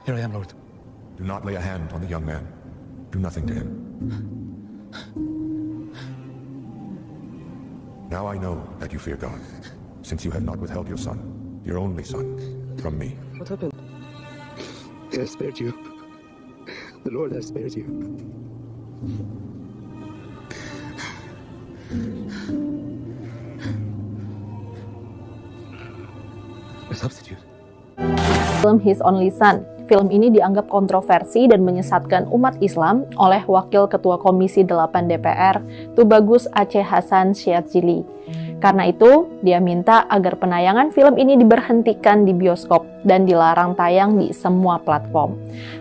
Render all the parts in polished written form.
Here I am, Lord. Do not lay a hand on the young man. Do nothing to him. Now I know that you fear God, since you have not withheld your son, your only son, from me. What happened? He has spared you. The Lord has spared you. A substitute. Film His Only Son. Film ini dianggap kontroversi dan menyesatkan umat Islam oleh Wakil Ketua Komisi 8 DPR, Tubagus Aceh Hasan Syadzili. Karena itu, dia minta agar penayangan film ini diberhentikan di bioskop dan dilarang tayang di semua platform.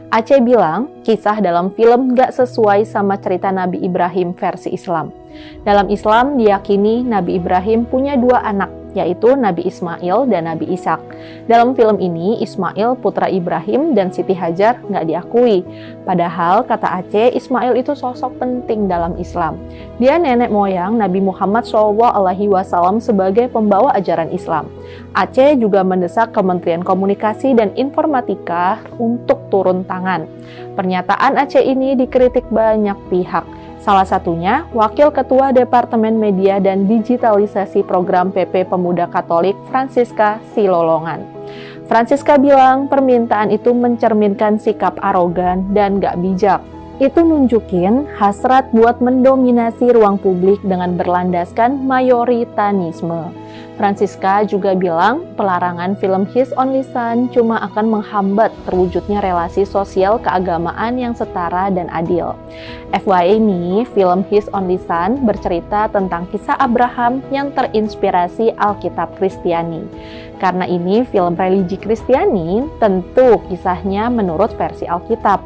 Aceh bilang, kisah dalam film gak sesuai sama cerita Nabi Ibrahim versi Islam. Dalam Islam, diyakini Nabi Ibrahim punya 2 anak, yaitu Nabi Ismail dan Nabi Ishak. Dalam film ini, Ismail putra Ibrahim dan Siti Hajar nggak diakui. Padahal, kata Aceh, Ismail itu sosok penting dalam Islam. Dia nenek moyang Nabi Muhammad SAW sebagai pembawa ajaran Islam. Aceh juga mendesak Kementerian Komunikasi dan Informatika untuk turun tangan. Pernyataan Aceh ini dikritik banyak pihak. Salah satunya, Wakil Ketua Departemen Media dan Digitalisasi Program PP Pemuda Katolik, Francisca Silolongan. Francisca bilang permintaan itu mencerminkan sikap arogan dan gak bijak. Itu nunjukin hasrat buat mendominasi ruang publik dengan berlandaskan mayoritarisme. Francisca juga bilang pelarangan film His Only Son cuma akan menghambat terwujudnya relasi sosial keagamaan yang setara dan adil. FYI nih, film His Only Son bercerita tentang kisah Abraham yang terinspirasi Alkitab Kristiani. Karena ini film religi Kristiani, tentu kisahnya menurut versi Alkitab.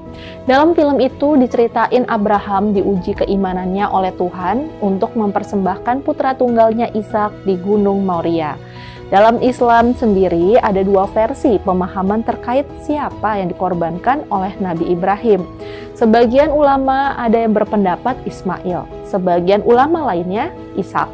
Dalam film itu diceritain Abraham diuji keimanannya oleh Tuhan untuk mempersembahkan putra tunggalnya Ishak di Gunung Moria. Dalam Islam sendiri ada 2 versi pemahaman terkait siapa yang dikorbankan oleh Nabi Ibrahim. Sebagian ulama ada yang berpendapat Ismail, sebagian ulama lainnya Ishak.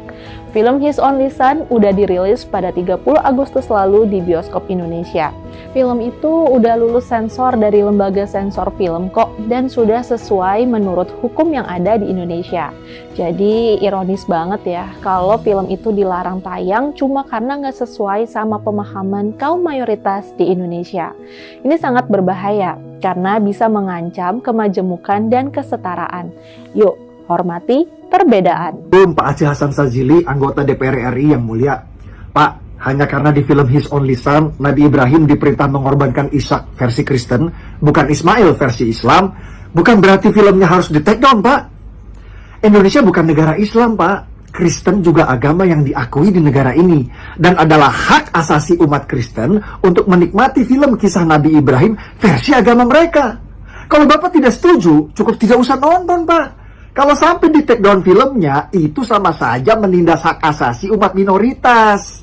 Film His Only Son udah dirilis pada 30 Agustus lalu di bioskop Indonesia. Film itu udah lulus sensor dari lembaga sensor film kok dan sudah sesuai menurut hukum yang ada di Indonesia. Jadi ironis banget ya kalau film itu dilarang tayang cuma karena nggak sesuai sama pemahaman kaum mayoritas di Indonesia. Ini sangat berbahaya karena bisa mengancam kemajemukan dan kesetaraan. Yuk, hormati perbedaan. Pak Aceh Hasan Syadzili, anggota DPR RI yang mulia. Pak, hanya karena di film His Only Son, Nabi Ibrahim diperintah mengorbankan Ishak versi Kristen, bukan Ismail versi Islam, bukan berarti filmnya harus di-take down, Pak. Indonesia bukan negara Islam, Pak. Kristen juga agama yang diakui di negara ini. Dan adalah hak asasi umat Kristen untuk menikmati film kisah Nabi Ibrahim versi agama mereka. Kalau Bapak tidak setuju, cukup tidak usah nonton, Pak. Kalau sampai di take down filmnya, itu sama saja menindas hak asasi umat minoritas.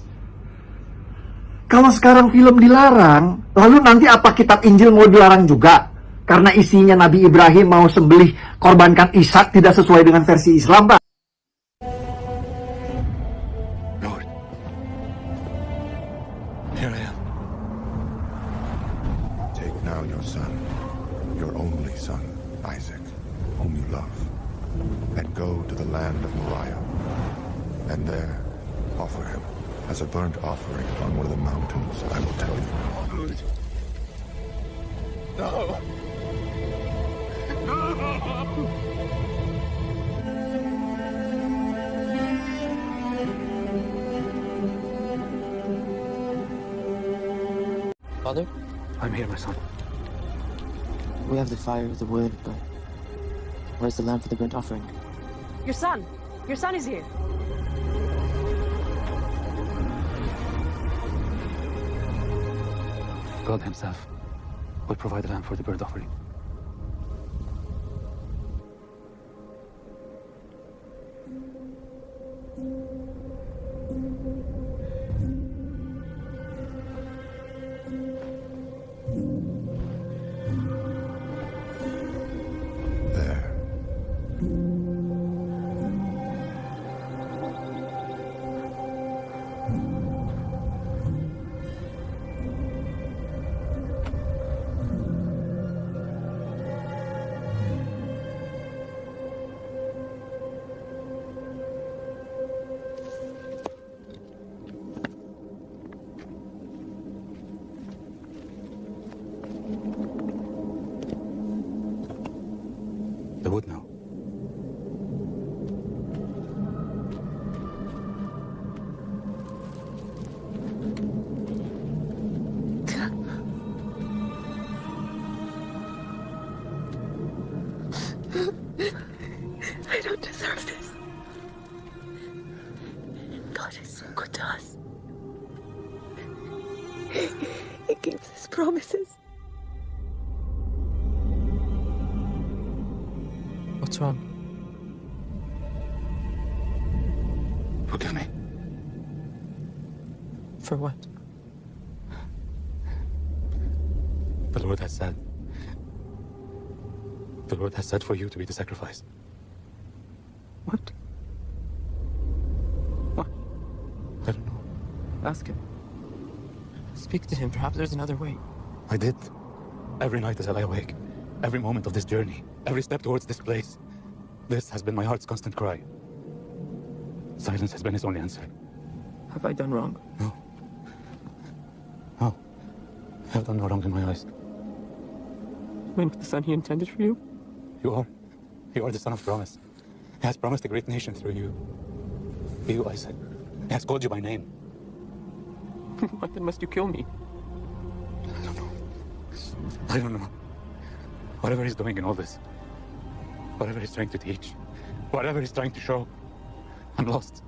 Kalau sekarang film dilarang, lalu nanti apa kitab Injil mau dilarang juga? Karena isinya Nabi Ibrahim mau sembelih korbankan Ishak tidak sesuai dengan versi Islam, Pak. Lord. Here I am. Take now your son, your only son, Isaac, whom you love, and go to the land of Moriah, and there offer him as a burnt offering on one of the mountains I will tell you. No. Father, I'm here, my son. we have the fire, the wood, but where's the lamb for the burnt offering? Your son! Your son is here! God himself will provide the lamb for the burnt offering. There. the wood now. I don't deserve this. God is so good to us. He keeps his promises. What's wrong? Forgive me. For what? The Lord has said. The Lord has said for you to be the sacrifice. What? What? I don't know. Ask him. Speak to him. Perhaps there's another way. I did. Every night as I lie awake, every moment of this journey, every step towards this place, this has been my heart's constant cry. Silence has been his only answer. Have I done wrong? No. No. I have done no wrong in my eyes. When the son he intended for you? You are. You are the son of promise. He has promised a great nation through you. You, Isaac. He has called you by name. Why then must you kill me? I don't know. I don't know. Whatever he's doing in all this, whatever he's trying to teach, whatever he's trying to show, I'm lost.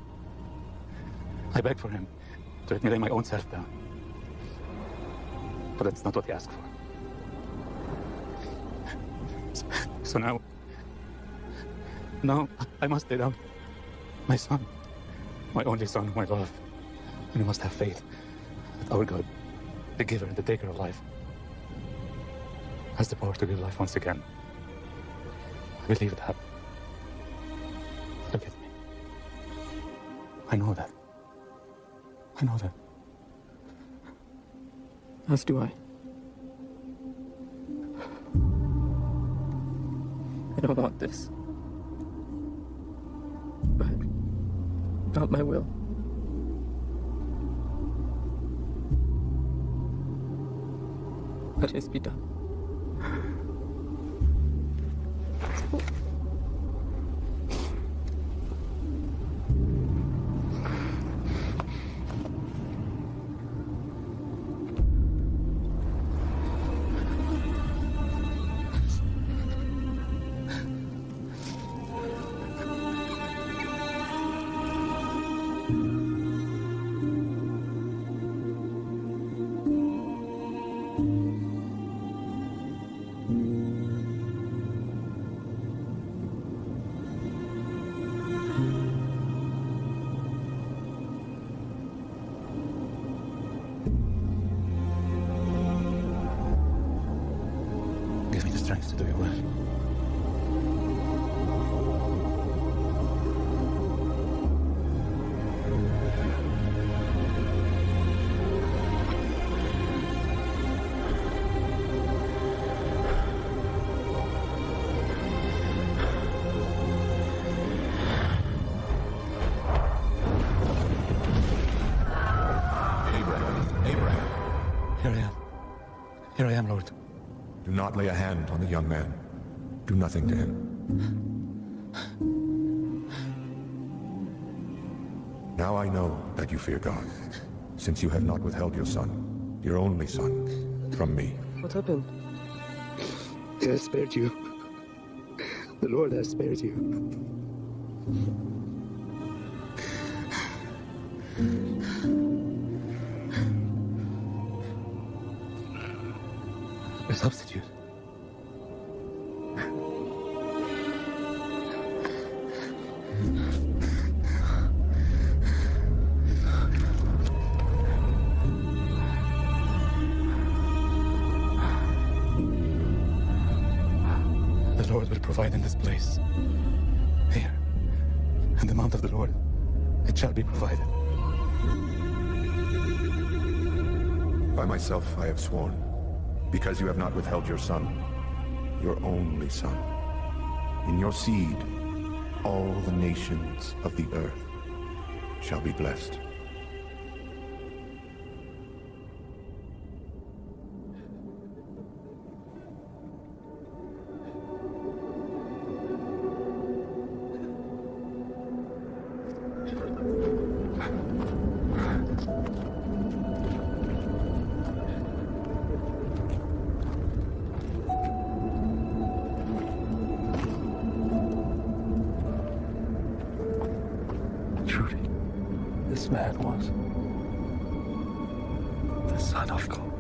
I beg for him to let me lay my own self down. But that's not what he asked for. So now I must lay down my son, my only son whom I love. And we must have faith that our God, the giver and the taker of life, has the power to give life once again. I believe that. Look at me. I know that. I know that. As do I. I don't want this. But not my will. Let his be done. Give me the strength to do your will. Abraham. Here I am. Here I am, Lord. Do not lay a hand on the young man. Do nothing to him. Now I know that you fear God, since you have not withheld your son, your only son, from me. What happened? He has spared you. The Lord has spared you. A substitute. The Lord will provide in this place. Here, in the mount of the Lord, it shall be provided. By myself I have sworn, because you have not withheld your son, your only son. In your seed, all the nations of the earth shall be blessed. man was the Son of God.